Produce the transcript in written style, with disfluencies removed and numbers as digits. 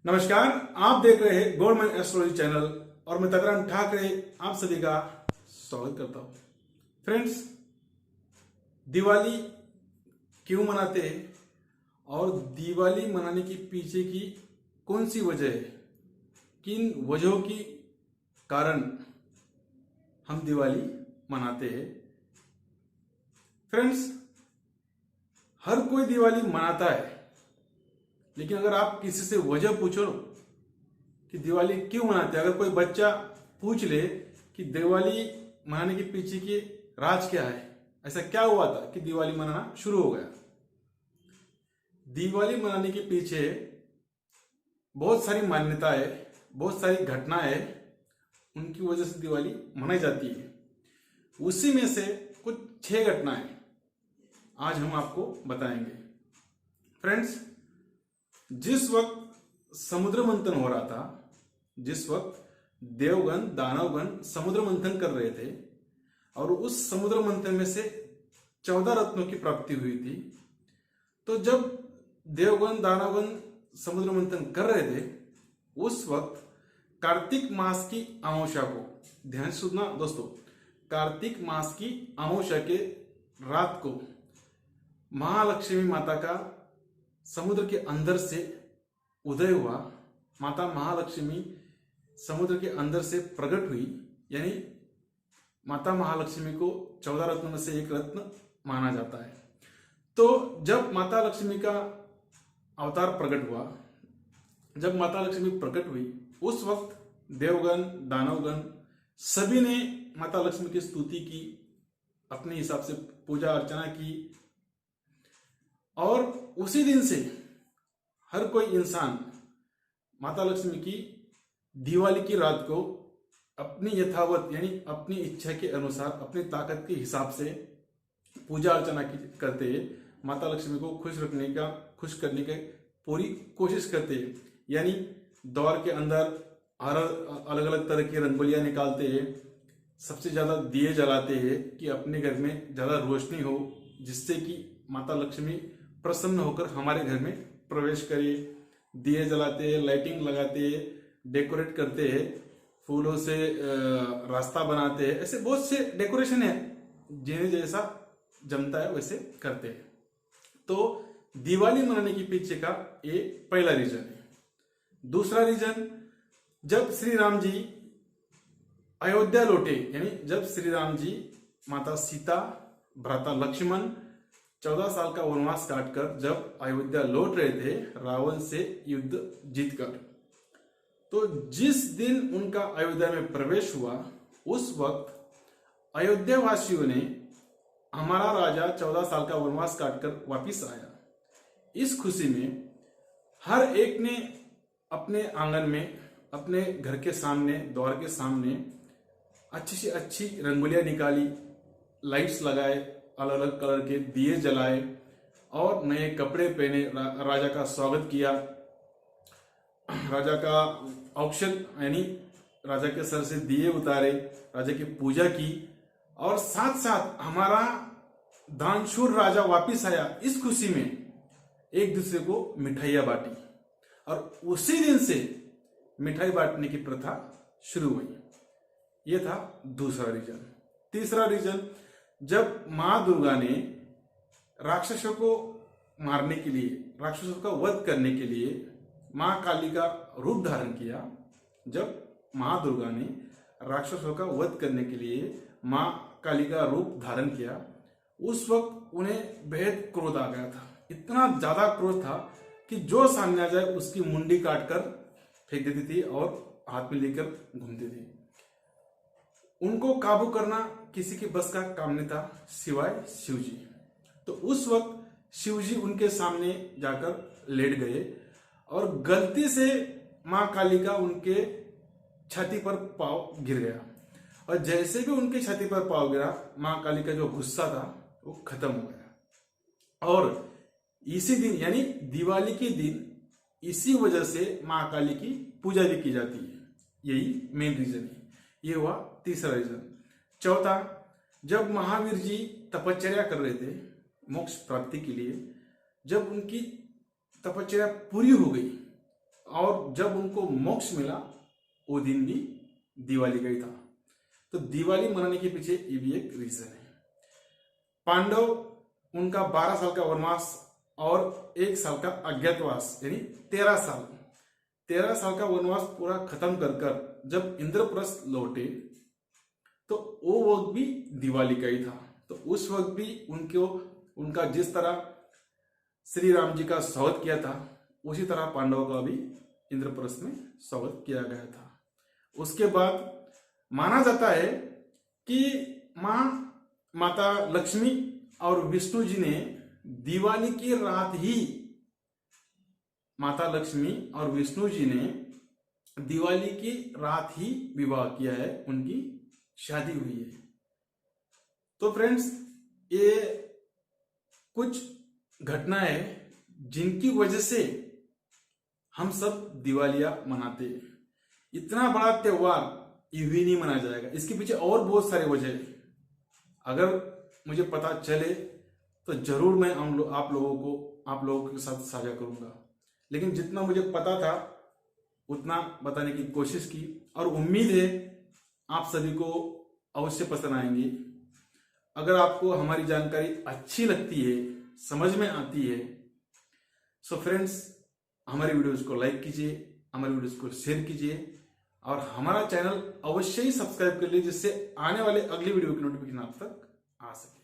नमस्कार, आप देख रहे हैं गवर्नमेंट एस्ट्रोलॉजी चैनल और मैं तकराम ठाकरे आप सभी का स्वागत करता हूं। फ्रेंड्स, दिवाली क्यों मनाते हैं और दिवाली मनाने के पीछे की कौन सी वजह है, किन वजहों की कारण हम दिवाली मनाते हैं। फ्रेंड्स, हर कोई दिवाली मनाता है, लेकिन अगर आप किसी से वजह पूछो कि दिवाली क्यों मनाते हैं, अगर कोई बच्चा पूछ ले कि दिवाली मनाने के पीछे की राज क्या है, ऐसा क्या हुआ था कि दिवाली मनाना शुरू हो गया। दिवाली मनाने के पीछे बहुत सारी मान्यताएं, बहुत सारी घटनाएं, उनकी वजह से दिवाली मनाई जाती है। उसी में से कुछ 6 घटनाएं आज हम आपको बताएंगे। फ्रेंड्स, जिस वक्त समुद्र मंथन हो रहा था, जिस वक्त देवगण दानवगण समुद्र मंथन कर रहे थे और उस समुद्र मंथन में से 14 रत्नों की प्राप्ति हुई थी, तो जब देवगण दानवगण समुद्र मंथन कर रहे थे, उस वक्त कार्तिक मास की अमावस्या को, ध्यान से सुनना दोस्तों, कार्तिक मास की अमावस्या के रात को महालक्ष्मी माता का समुद्र के अंदर से उदय हुआ। माता महालक्ष्मी समुद्र के अंदर से प्रकट हुई, यानी माता महालक्ष्मी को 14 रत्नों में से एक रत्न माना जाता है। तो जब माता लक्ष्मी का अवतार प्रकट हुआ, जब माता लक्ष्मी प्रकट हुई, उस वक्त देवगण दानवगण सभी ने माता लक्ष्मी की स्तुति की, अपने हिसाब से पूजा अर्चना की, और उसी दिन से हर कोई इंसान माता लक्ष्मी की दिवाली की रात को अपनी यथावत, यानी अपनी इच्छा के अनुसार, अपनी ताकत के हिसाब से पूजा अर्चना करते हैं, माता लक्ष्मी को खुश करने की पूरी कोशिश करते हैं। यानी द्वार के अंदर अलग अलग तरह की रंगोलियां निकालते हैं, सबसे ज्यादा दिए जलाते हैं कि अपने घर में ज्यादा रोशनी हो, जिससे कि माता लक्ष्मी प्रसन्न होकर हमारे घर में प्रवेश करे। दिए जलाते हैं, लाइटिंग लगाते हैं, डेकोरेट करते हैं, फूलों से रास्ता बनाते हैं। ऐसे बहुत से डेकोरेशन है, जिन्हें जैसा जमता है वैसे करते हैं। तो दिवाली मनाने के पीछे का ये पहला रीजन है। दूसरा रीजन, जब श्री राम जी अयोध्या लौटे, यानी जब श्री राम जी माता सीता, भ्राता लक्ष्मण 14 साल का वनवास काटकर जब अयोध्या लौट रहे थे रावण से युद्ध जीतकर, तो जिस दिन उनका अयोध्या में प्रवेश हुआ, उस वक्त अयोध्या वासियों ने हमारा राजा 14 साल का वनवास काटकर वापिस आया, इस खुशी में हर एक ने अपने आंगन में, अपने घर के सामने, द्वार के सामने अच्छी से अच्छी रंगोलियां निकाली, लाइट्स लगाए, अलग अलग कलर के दिए जलाए और नए कपड़े पहने, राजा का स्वागत किया। राजा का औक्षण, यानी राजा के सर से दिए उतारे, राजा की पूजा की, और साथ साथ हमारा दानशूर राजा वापिस आया, इस खुशी में एक दूसरे को मिठाइयां बांटी, और उसी दिन से मिठाई बांटने की प्रथा शुरू हुई। यह था दूसरा रीजन। तीसरा रीजन, जब मां दुर्गा ने राक्षसों को मारने के लिए, राक्षसों का वध करने के लिए मां काली का रूप धारण किया, जब मां दुर्गा ने राक्षसों का वध करने के लिए मां काली का रूप धारण किया, उस वक्त उन्हें बेहद क्रोध आ गया था। इतना ज्यादा क्रोध था कि जो सामने आ जाए उसकी मुंडी काटकर फेंक देती थी और हाथ में लेकर घूमती थी। उनको काबू करना किसी के बस का काम नहीं था सिवाय शिवजी। तो उस वक्त शिवजी उनके सामने जाकर लेट गए और गलती से मां काली का उनके छाती पर पांव गिर गया, और जैसे भी उनके छाती पर पांव गिरा, मां काली का जो गुस्सा था वो खत्म हो गया। और इसी दिन, यानी दिवाली के दिन, इसी वजह से मां काली की पूजा भी की जाती है। यही मेन रीजन है। ये हुआ तीसरा रीजन। चौथा, जब महावीर जी तपश्चर्या कर रहे थे मोक्ष प्राप्ति के लिए, जब उनकी तपश्चर्या पूरी हो गई और जब उनको मोक्ष मिला वो दिन भी दिवाली का ही था। तो दिवाली मनाने के पीछे ये भी एक रीजन है। पांडव उनका 12 साल का वनवास और 1 साल का अज्ञातवास यानी 13 साल का वनवास पूरा खत्म कर कर जब इंद्रप्रस्थ लौटे तो वो वक्त भी दिवाली का ही था। तो उस वक्त भी उनका जिस तरह श्री राम जी का स्वागत किया था उसी तरह पांडवों का भी इंद्रप्रस्थ में स्वागत किया गया था। उसके बाद माना जाता है कि माता लक्ष्मी और विष्णु जी ने दिवाली की रात ही माता लक्ष्मी और विष्णु जी ने दिवाली की रात ही विवाह किया है, उनकी शादी हुई है। तो फ्रेंड्स, ये कुछ घटनाएं जिनकी वजह से हम सब दिवालियां मनाते हैं। इतना बड़ा त्योहार यूं नहीं मनाया जाएगा, इसके पीछे और बहुत सारे वजह है। अगर मुझे पता चले तो जरूर मैं आप लोगों के साथ साझा करूंगा, लेकिन जितना मुझे पता था उतना बताने की कोशिश की और उम्मीद है आप सभी को अवश्य पसंद आएंगी। अगर आपको हमारी जानकारी अच्छी लगती है, समझ में आती है, सो फ्रेंड्स हमारी वीडियोस को लाइक कीजिए, हमारी वीडियोस को शेयर कीजिए और हमारा चैनल अवश्य ही सब्सक्राइब कर लीजिए, जिससे आने वाले अगली वीडियो की नोटिफिकेशन आप तक आ सके।